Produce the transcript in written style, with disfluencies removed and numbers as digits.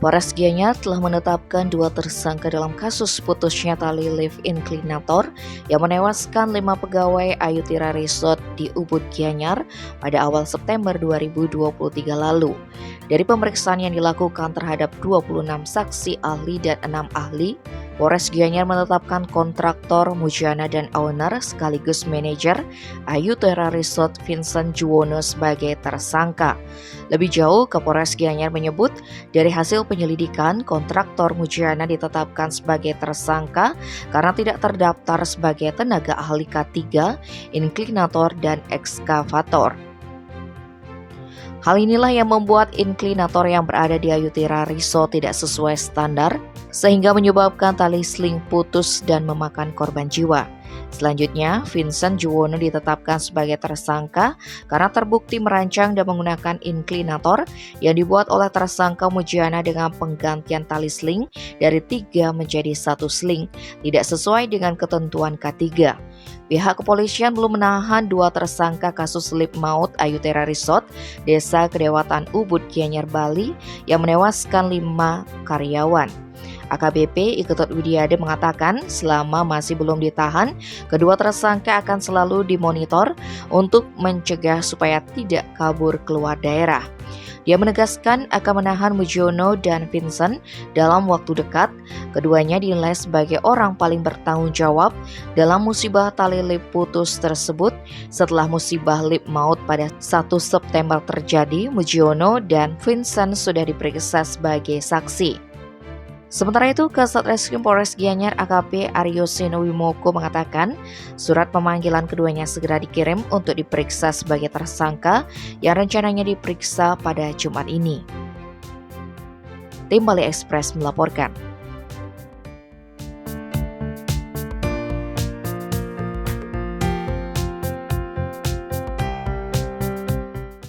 Polres Gianyar telah menetapkan 2 tersangka dalam kasus putusnya tali lift inklinator yang menewaskan 5 pegawai Ayutira Resort di Ubud Gianyar pada awal September 2023 lalu. Dari pemeriksaan yang dilakukan terhadap 26 saksi ahli dan 6 ahli, Polres Gianyar menetapkan kontraktor Mujana dan owner sekaligus manajer Ayutira Resort Vincent Juwono sebagai tersangka. Lebih jauh, Kapolres Gianyar menyebut dari hasil penyelidikan, kontraktor Mujana ditetapkan sebagai tersangka karena tidak terdaftar sebagai tenaga ahli K3, inklinator, dan ekskavator. Hal inilah yang membuat inklinator yang berada di Ayutira Resort tidak sesuai standar, sehingga menyebabkan tali sling putus dan memakan korban jiwa. Selanjutnya, Vincent Juwono ditetapkan sebagai tersangka karena terbukti merancang dan menggunakan inklinator yang dibuat oleh tersangka Mujana dengan penggantian tali sling dari 3 menjadi 1 sling, tidak sesuai dengan ketentuan K3. Pihak kepolisian belum menahan 2 tersangka kasus lift maut Ayutira Resort, Desa Kedewatan Ubud Gianyar Bali yang menewaskan 5 karyawan. AKBP Iketut Widiade mengatakan selama masih belum ditahan, kedua tersangka akan selalu dimonitor untuk mencegah supaya tidak kabur keluar daerah. Dia menegaskan akan menahan Mujiono dan Vincent dalam waktu dekat. Keduanya dinilai sebagai orang paling bertanggung jawab dalam musibah tali lift putus tersebut. Setelah musibah lift maut pada 1 September terjadi, Mujiono dan Vincent sudah diperiksa sebagai saksi. Sementara itu, Kasat Reskrim Polres Gianyar AKP Aryo Seno Wimoko mengatakan surat pemanggilan keduanya segera dikirim untuk diperiksa sebagai tersangka yang rencananya diperiksa pada Jumat ini. Tim Bali Express melaporkan.